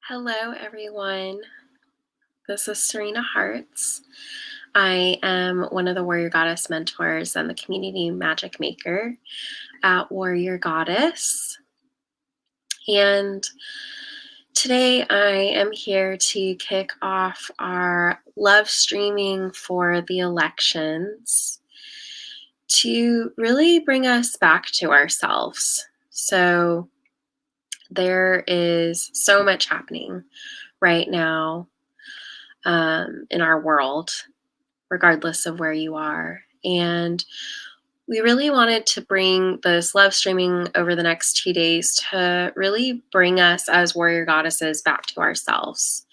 Hello, everyone. This is Sarina Harz. I am one of the Warrior Goddess mentors and the community magic maker at Warrior Goddess. And today I am here to kick off our love streaming for the elections to really bring us back to ourselves. So there is so much happening right now in our world, regardless of where you are. And we really wanted to bring this love streaming over the next 2 days to really bring us as warrior goddesses back to ourselves,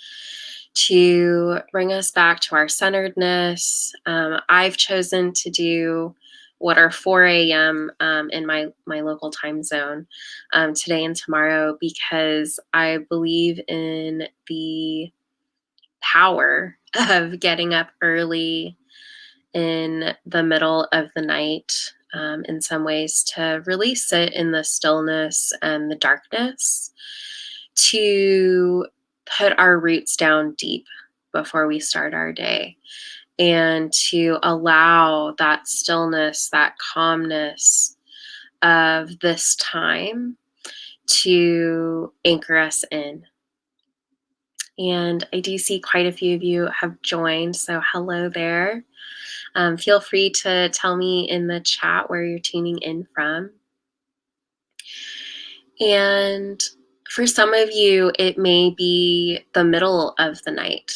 to bring us back to our centeredness. I've chosen to do what are 4 a.m. In my local time zone today and tomorrow because I believe in the power of getting up early in the middle of the night in some ways to really sit in the stillness and the darkness, to put our roots down deep before we start our day, and to allow that stillness, that calmness of this time to anchor us in. And I do see quite a few of you have joined, so hello there. Feel free to tell me in the chat where you're tuning in from. And for some of you, it may be the middle of the night,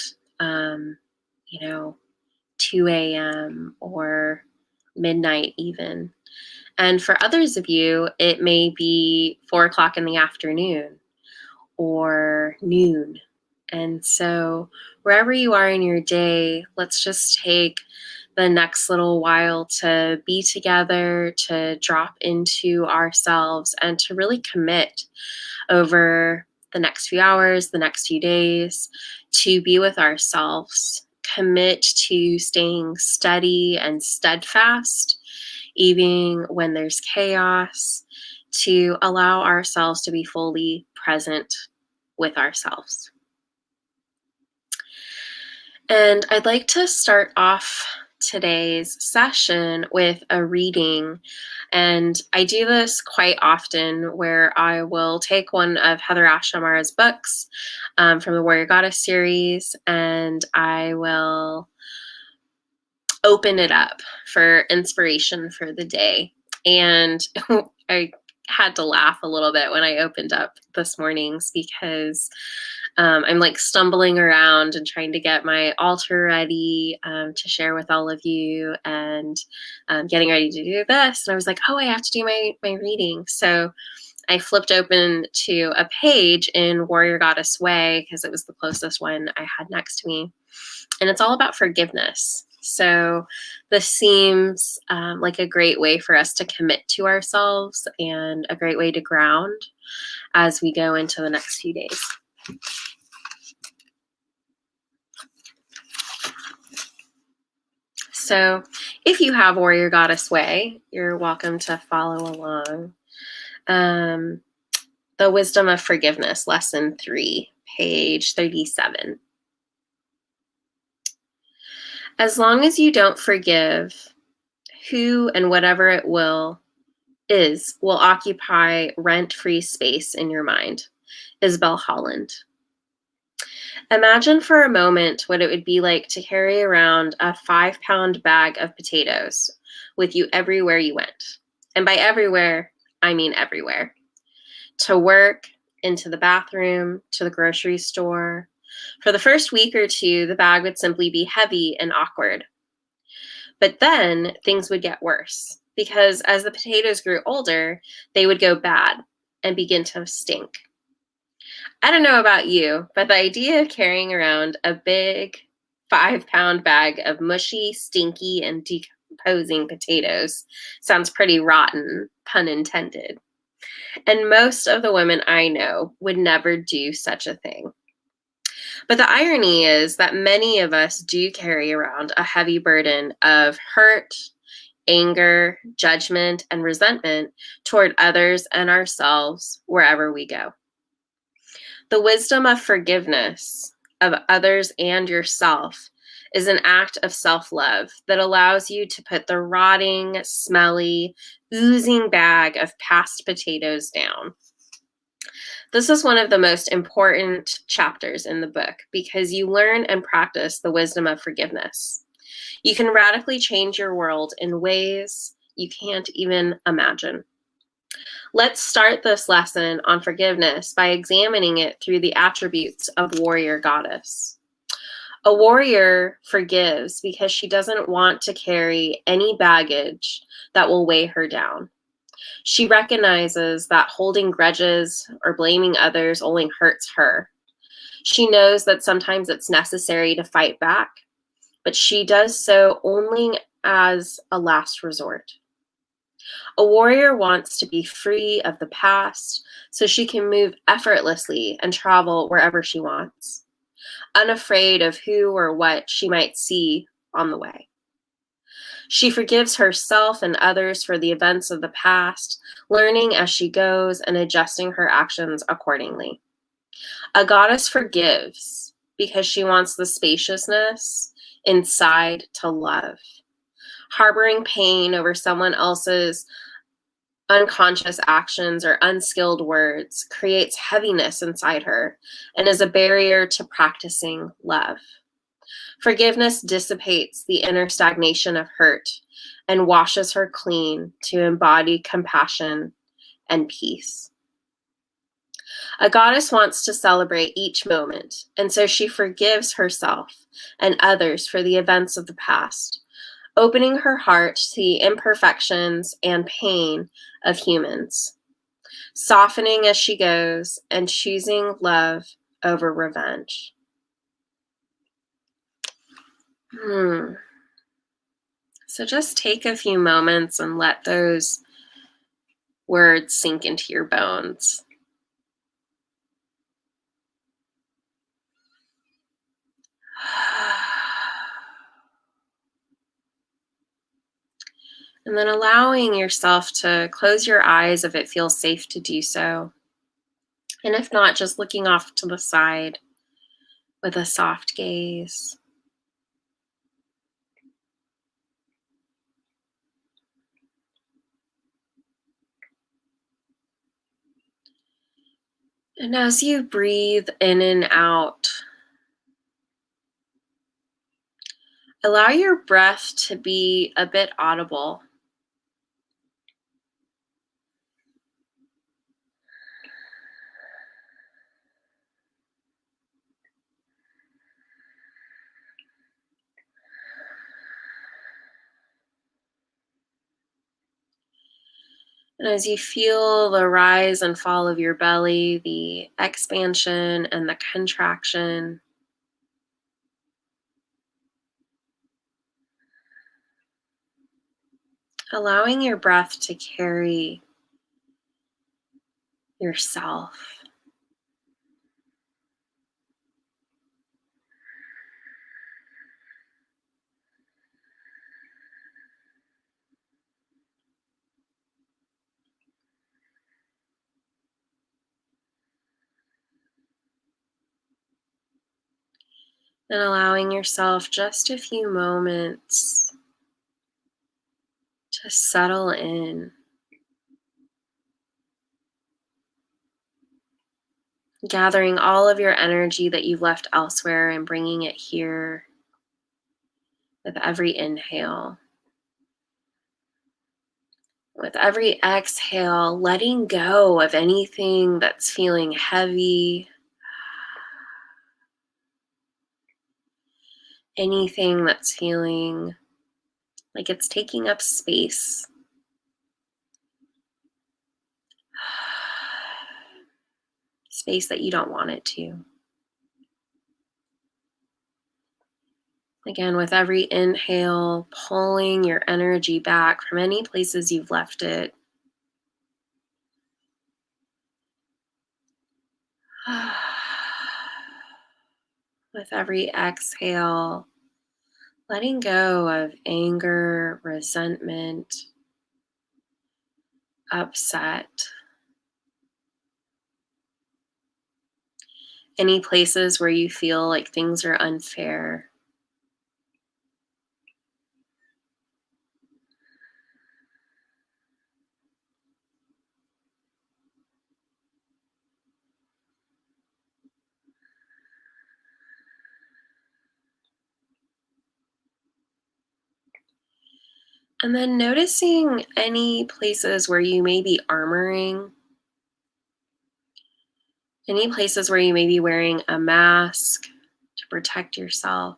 2 a.m. or midnight even. And for others of you, it may be 4 o'clock in the afternoon or noon. And so wherever you are in your day, let's just take the next little while to be together, to drop into ourselves, and to really commit over the next few hours, the next few days, to be with ourselves. Commit to staying steady and steadfast, even when there's chaos, to allow ourselves to be fully present with ourselves. And I'd like to start off today's session with a reading. And I do this quite often where I will take one of Heather Ashamara's books from the Warrior Goddess series, and I will open it up for inspiration for the day. And I had to laugh a little bit when I opened up this morning's because I'm like stumbling around and trying to get my altar ready to share with all of you, and getting ready to do this. And I was like, oh, I have to do my reading. So I flipped open to a page in Warrior Goddess Way because it was the closest one I had next to me. And it's all about forgiveness. So this seems like a great way for us to commit to ourselves and a great way to ground as we go into the next few days. So if you have Warrior Goddess Way, you're welcome to follow along. The Wisdom of Forgiveness, Lesson 3, page 37. As long as you don't forgive, who and whatever it will occupy rent-free space in your mind. Isabel Holland. Imagine for a moment what it would be like to carry around a 5-pound bag of potatoes with you everywhere you went. And by everywhere, I mean everywhere. To work, into the bathroom, to the grocery store. For the first week or two, the bag would simply be heavy and awkward. But then things would get worse because as the potatoes grew older, they would go bad and begin to stink. I don't know about you, but the idea of carrying around a big 5-pound bag of mushy, stinky, and decomposing potatoes sounds pretty rotten, pun intended. And most of the women I know would never do such a thing. But the irony is that many of us do carry around a heavy burden of hurt, anger, judgment, and resentment toward others and ourselves wherever we go. The wisdom of forgiveness of others and yourself is an act of self-love that allows you to put the rotting, smelly, oozing bag of past potatoes down. This is one of the most important chapters in the book because you learn and practice the wisdom of forgiveness. You can radically change your world in ways you can't even imagine. Let's start this lesson on forgiveness by examining it through the attributes of warrior goddess. A warrior forgives because she doesn't want to carry any baggage that will weigh her down. She recognizes that holding grudges or blaming others only hurts her. She knows that sometimes it's necessary to fight back, but she does so only as a last resort. A warrior wants to be free of the past so she can move effortlessly and travel wherever she wants, unafraid of who or what she might see on the way. She forgives herself and others for the events of the past, learning as she goes and adjusting her actions accordingly. A goddess forgives because she wants the spaciousness inside to love. Harboring pain over someone else's unconscious actions or unskilled words creates heaviness inside her and is a barrier to practicing love. Forgiveness dissipates the inner stagnation of hurt and washes her clean to embody compassion and peace. A goddess wants to celebrate each moment, and so she forgives herself and others for the events of the past, opening her heart to the imperfections and pain of humans, softening as she goes and choosing love over revenge. So just take a few moments and let those words sink into your bones. And then allowing yourself to close your eyes if it feels safe to do so. And if not, just looking off to the side with a soft gaze. And as you breathe in and out, allow your breath to be a bit audible. And as you feel the rise and fall of your belly, the expansion and the contraction, allowing your breath to carry yourself. And allowing yourself just a few moments to settle in. Gathering all of your energy that you've left elsewhere and bringing it here with every inhale. With every exhale, letting go of anything that's feeling heavy, anything that's feeling like it's taking up space. Space that you don't want it to. Again, with every inhale, pulling your energy back from any places you've left it. With every exhale, letting go of anger, resentment, upset. Any places where you feel like things are unfair. And then noticing any places where you may be armoring, any places where you may be wearing a mask to protect yourself.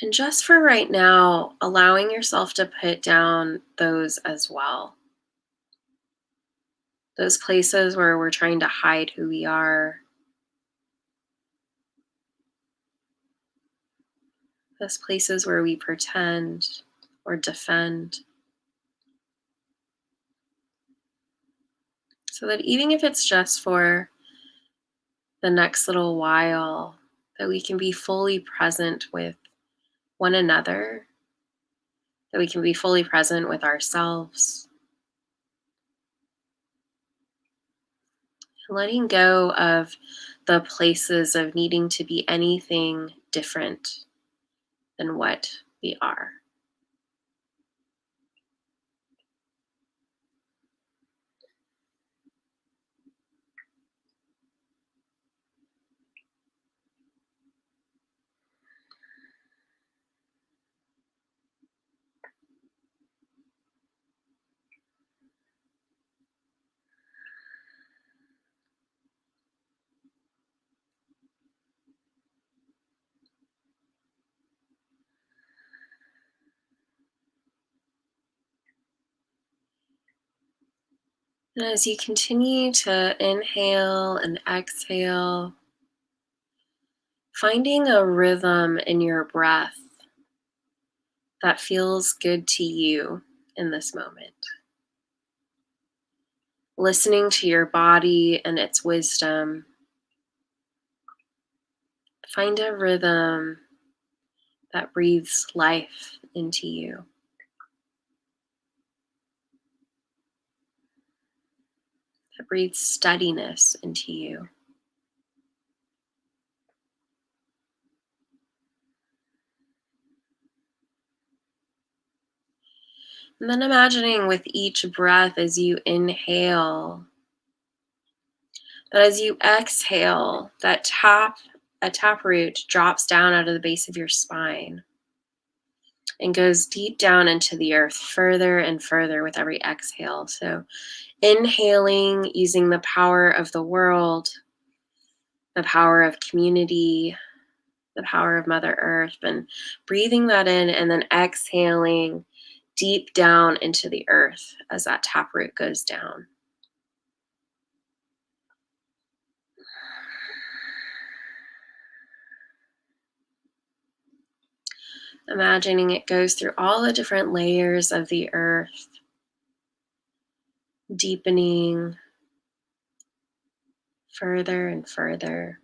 And just for right now, allowing yourself to put down those as well. Those places where we're trying to hide who we are, those places where we pretend or defend. So that even if it's just for the next little while, that we can be fully present with one another, that we can be fully present with ourselves, letting go of the places of needing to be anything different than what we are. And as you continue to inhale and exhale, finding a rhythm in your breath that feels good to you in this moment. Listening to your body and its wisdom. Find a rhythm that breathes life into you. That breathes steadiness into you. And then imagining with each breath as you inhale, that as you exhale, a taproot drops down out of the base of your spine and goes deep down into the earth further and further with every exhale. So inhaling using the power of the world, the power of community, the power of Mother Earth, and breathing that in and then exhaling deep down into the earth as that taproot goes down. Imagining it goes through all the different layers of the earth, deepening further and further.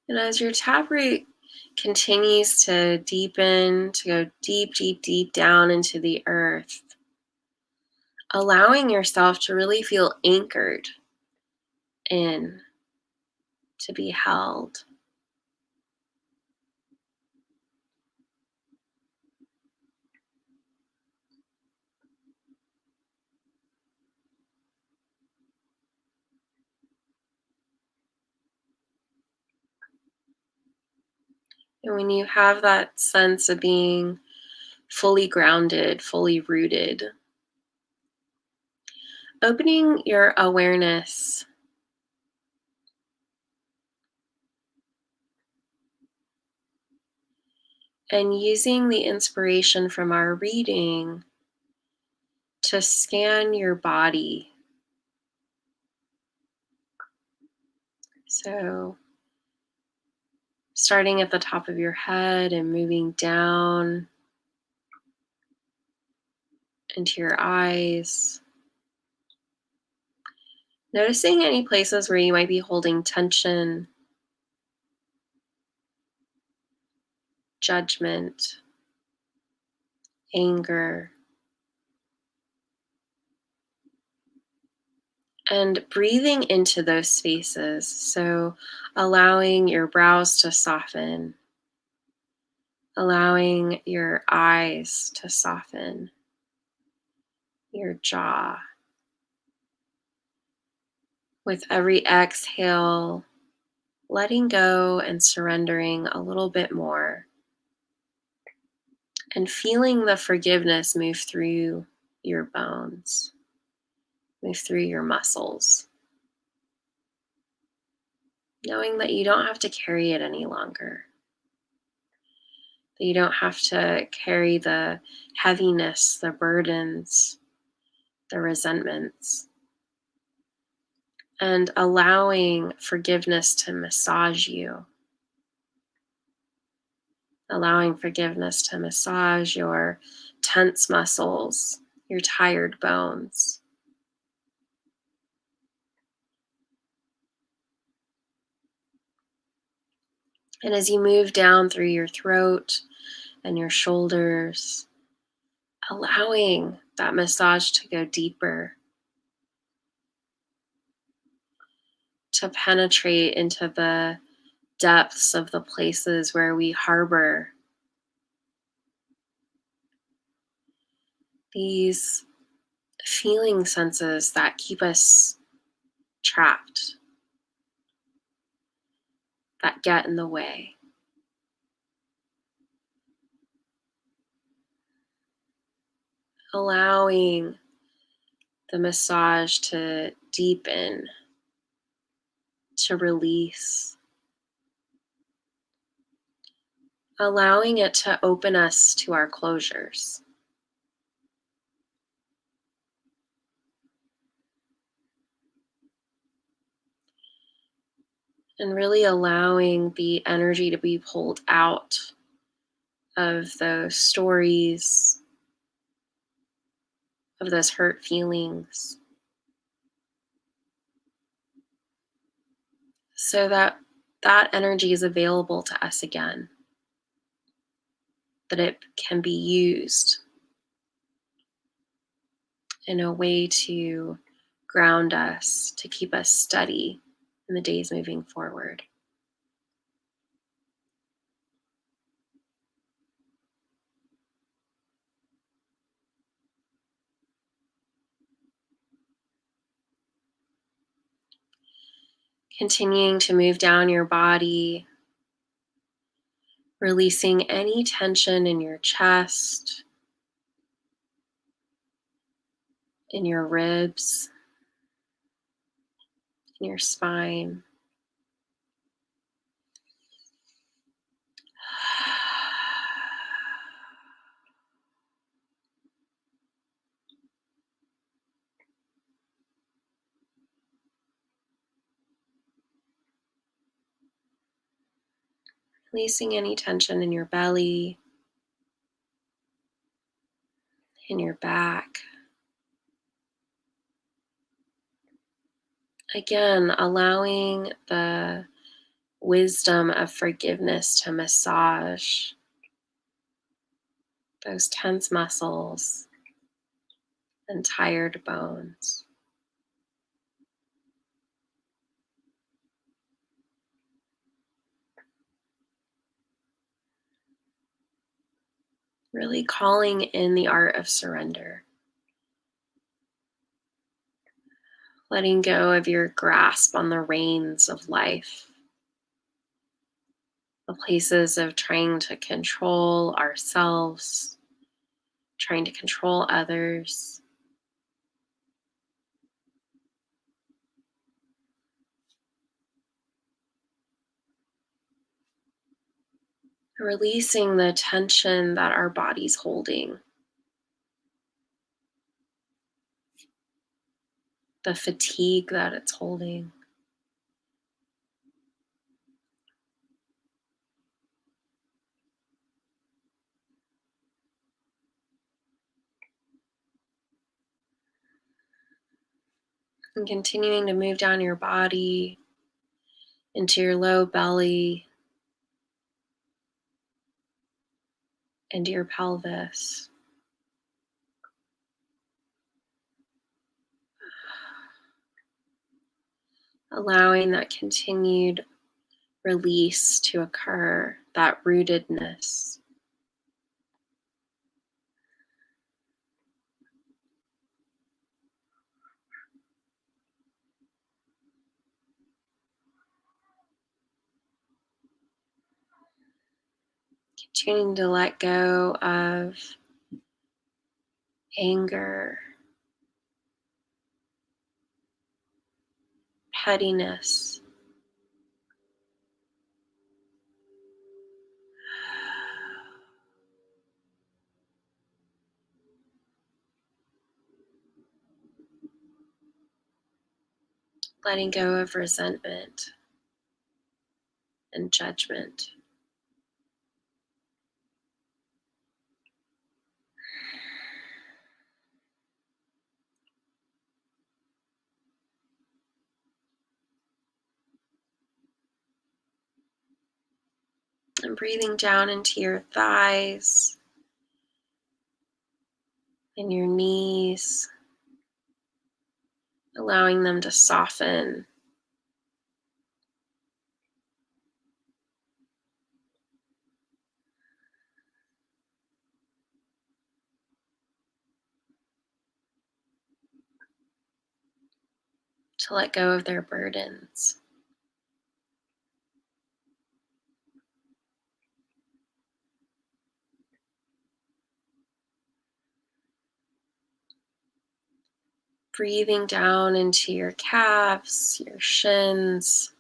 And as your taproot continues to deepen, to go deep, deep, deep down into the earth, allowing yourself to really feel anchored in, to be held. And when you have that sense of being fully grounded, fully rooted, opening your awareness and using the inspiration from our reading to scan your body. So, starting at the top of your head and moving down into your eyes. Noticing any places where you might be holding tension, judgment, anger, and breathing into those spaces. So, allowing your brows to soften, allowing your eyes to soften, your jaw. With every exhale, letting go and surrendering a little bit more, and feeling the forgiveness move through your bones, move through your muscles, knowing that you don't have to carry it any longer, that you don't have to carry the heaviness, the burdens, the resentments, and allowing forgiveness to massage you, allowing forgiveness to massage your tense muscles, your tired bones. And as you move down through your throat and your shoulders, allowing that massage to go deeper, to penetrate into the depths of the places where we harbor these feeling senses that keep us trapped, that get in the way. Allowing the massage to deepen, to release, allowing it to open us to our closures. And really allowing the energy to be pulled out of those stories, of those hurt feelings, so that that energy is available to us again, that it can be used in a way to ground us, to keep us steady in the days moving forward. Continuing to move down your body, releasing any tension in your chest, in your ribs, in your spine. Releasing any tension in your belly, in your back. Again, allowing the wisdom of forgiveness to massage those tense muscles and tired bones. Really calling in the art of surrender. Letting go of your grasp on the reins of life. The places of trying to control ourselves, trying to control others. Releasing the tension that our body's holding, the fatigue that it's holding. And continuing to move down your body into your low belly, into your pelvis. Allowing that continued release to occur, that rootedness. Continuing to let go of anger, pettiness, letting go of resentment and judgment. And breathing down into your thighs and your knees, allowing them to soften. To let go of their burdens. Breathing down into your calves, your shins,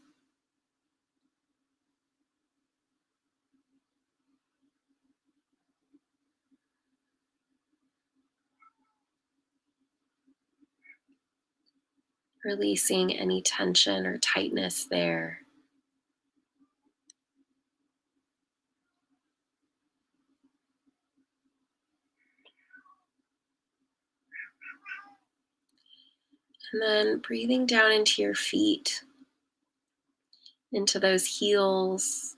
releasing any tension or tightness there. And then breathing down into your feet, into those heels,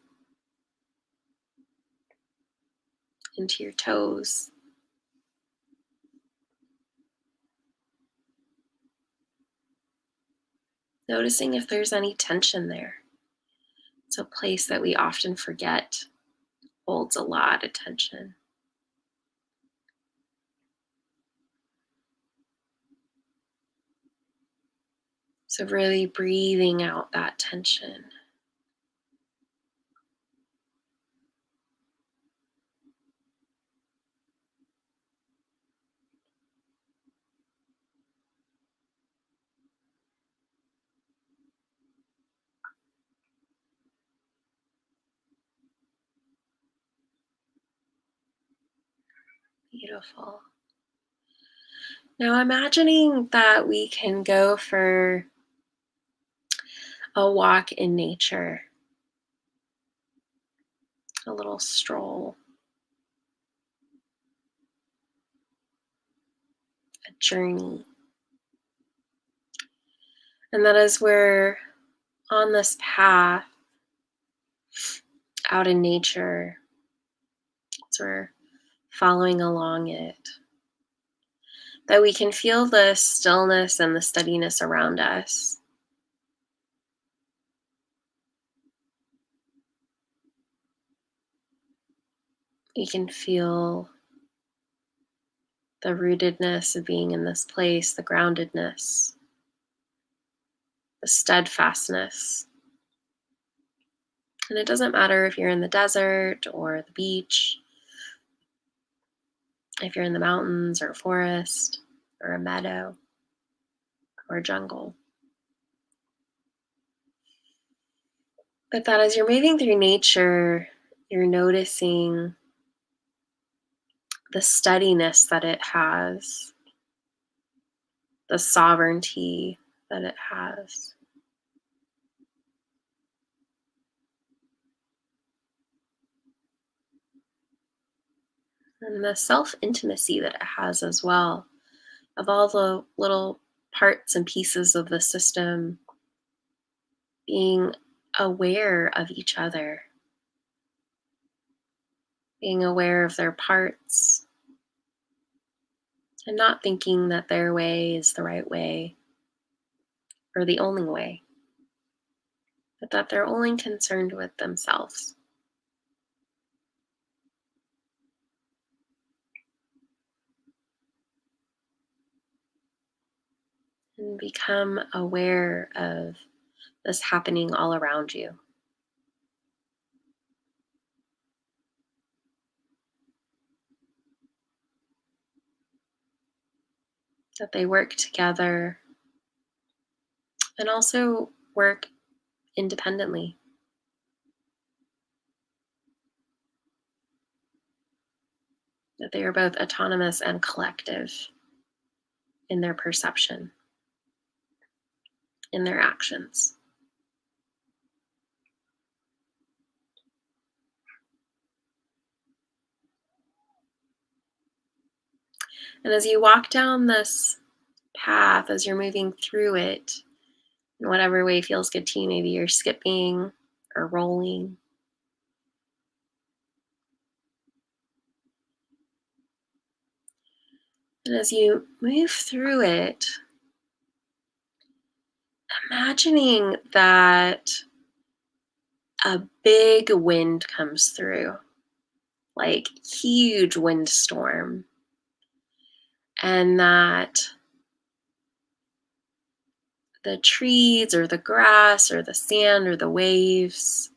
into your toes. Noticing if there's any tension there. It's a place that we often forget holds a lot of tension. So really breathing out that tension. Beautiful. Now imagining that we can go for a walk in nature, a little stroll, a journey. And that as we're on this path out in nature, as we're following along it, that we can feel the stillness and the steadiness around us. We can feel the rootedness of being in this place, the groundedness, the steadfastness. And it doesn't matter if you're in the desert or the beach, if you're in the mountains or a forest or a meadow or a jungle. But that as you're moving through nature, You're noticing the steadiness that it has, the sovereignty that it has, and the self intimacy that it has as well, of all the little parts and pieces of the system being aware of each other, being aware of their parts, and not thinking that their way is the right way or the only way, but that they're only concerned with themselves. And become aware of this happening all around you. That they work together and also work independently. That they are both autonomous and collective in their perception, in their actions. And as you walk down this path, as you're moving through it, in whatever way feels good to you, maybe you're skipping or rolling. And as you move through it, imagining that a big wind comes through, like huge windstorm, and that the trees or the grass or the sand or the waves,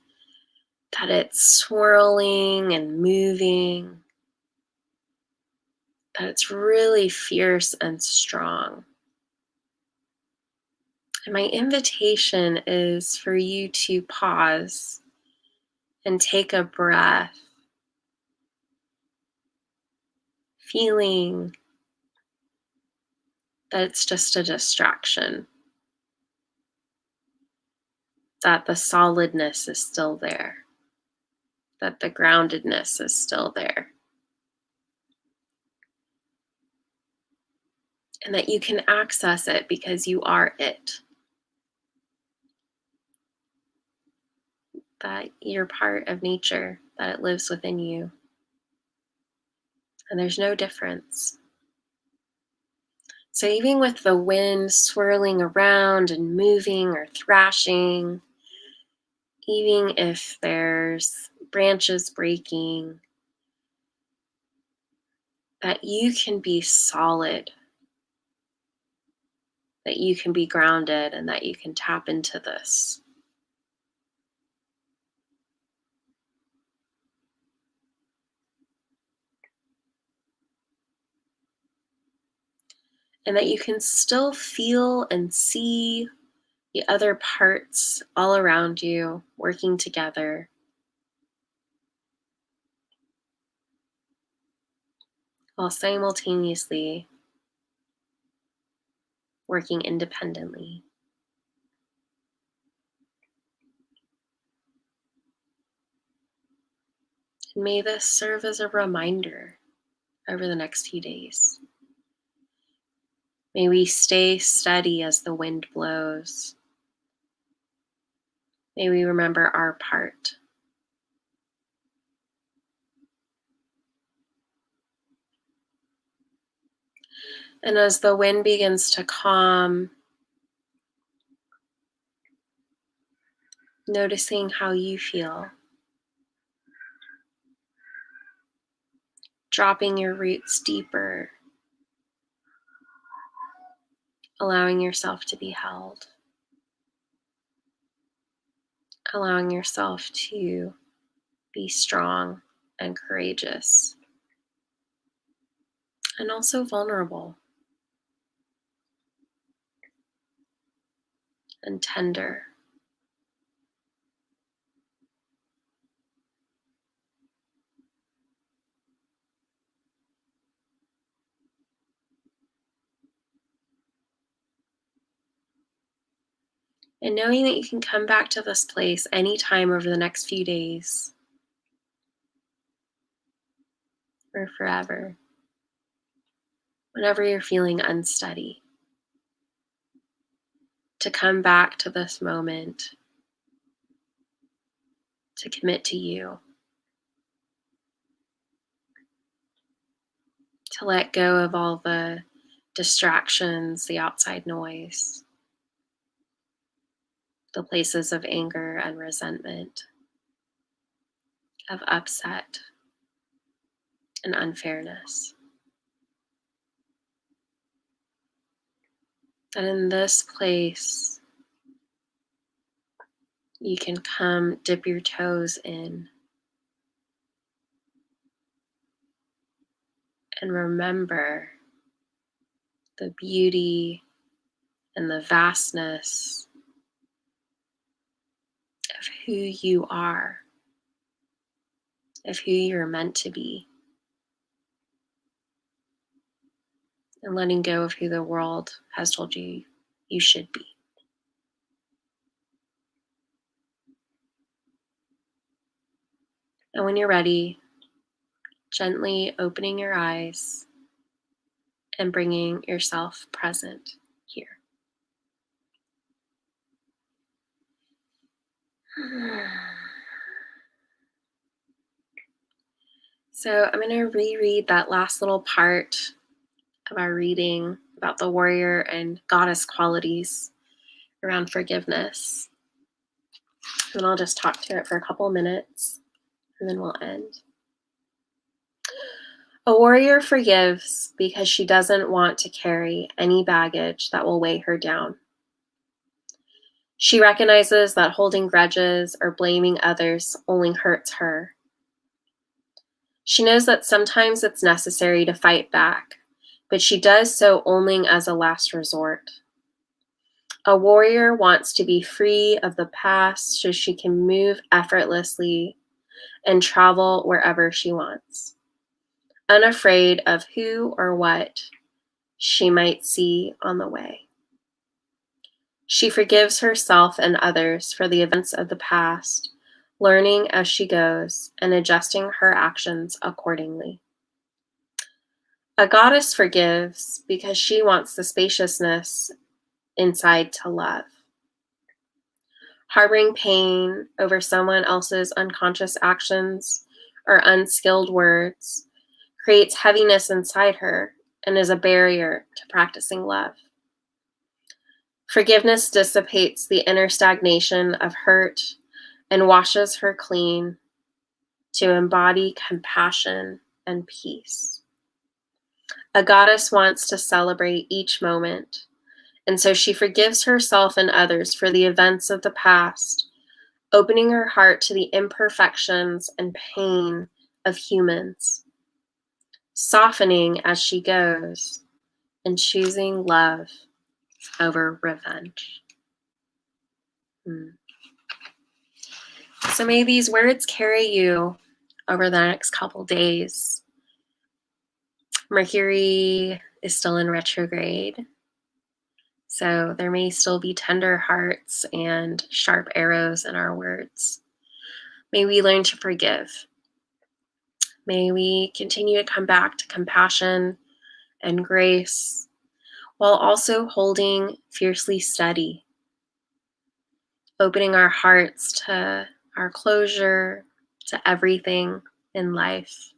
that it's swirling and moving, that it's really fierce and strong. And my invitation is for you to pause and take a breath, feeling that it's just a distraction, that the solidness is still there, that the groundedness is still there, and that you can access it because you are it, that you're part of nature, that it lives within you, and there's no difference. So even with the wind swirling around and moving or thrashing, even if there's branches breaking, that you can be solid, that you can be grounded, and that you can tap into this. And that you can still feel and see the other parts all around you working together, while simultaneously working independently. And may this serve as a reminder over the next few days. May we stay steady as the wind blows. May we remember our part. And as the wind begins to calm, noticing how you feel, dropping your roots deeper, allowing yourself to be held, allowing yourself to be strong and courageous, and also vulnerable and tender. And knowing that you can come back to this place anytime over the next few days or forever, whenever you're feeling unsteady, to come back to this moment, to commit to you, to let go of all the distractions, the outside noise, the places of anger and resentment, of upset and unfairness. That in this place, you can come dip your toes in and remember the beauty and the vastness of who you are, of who you're meant to be, and letting go of who the world has told you you should be. And when you're ready, gently opening your eyes and bringing yourself present here. So I'm going to reread that last little part of our reading about the warrior and goddess qualities around forgiveness. And I'll just talk to it for a couple minutes and then we'll end. A warrior forgives because she doesn't want to carry any baggage that will weigh her down. She recognizes that holding grudges or blaming others only hurts her. She knows that sometimes it's necessary to fight back, but she does so only as a last resort. A warrior wants to be free of the past so she can move effortlessly and travel wherever she wants, unafraid of who or what she might see on the way. She forgives herself and others for the events of the past, learning as she goes and adjusting her actions accordingly. A goddess forgives because she wants the spaciousness inside to love. Harboring pain over someone else's unconscious actions or unskilled words creates heaviness inside her and is a barrier to practicing love. Forgiveness dissipates the inner stagnation of hurt and washes her clean to embody compassion and peace. A goddess wants to celebrate each moment, and so she forgives herself and others for the events of the past, opening her heart to the imperfections and pain of humans, softening as she goes, and choosing love over revenge. So may these words carry you over the next couple days. Mercury is still in retrograde, so there may still be tender hearts and sharp arrows in our words. May we learn to forgive. May we continue to come back to compassion and grace while also holding fiercely steady, opening our hearts to our closure, to everything in life,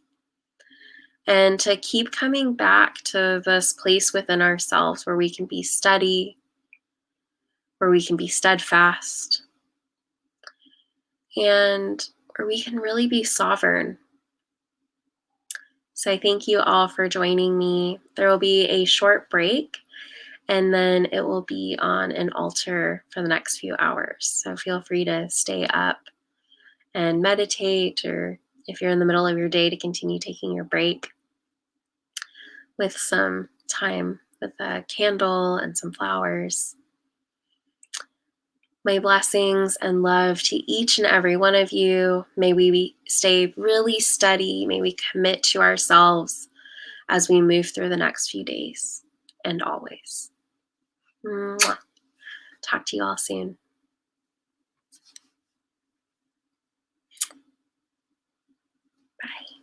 and to keep coming back to this place within ourselves where we can be steady, where we can be steadfast, and where we can really be sovereign. So I thank you all for joining me. There will be a short break, and then it will be on an altar for the next few hours. So feel free to stay up and meditate, or if you're in the middle of your day, to continue taking your break with some time with a candle and some flowers. My blessings and love to each and every one of you. May we stay really steady. May we commit to ourselves as we move through the next few days and always. Mwah. Talk to you all soon. Bye.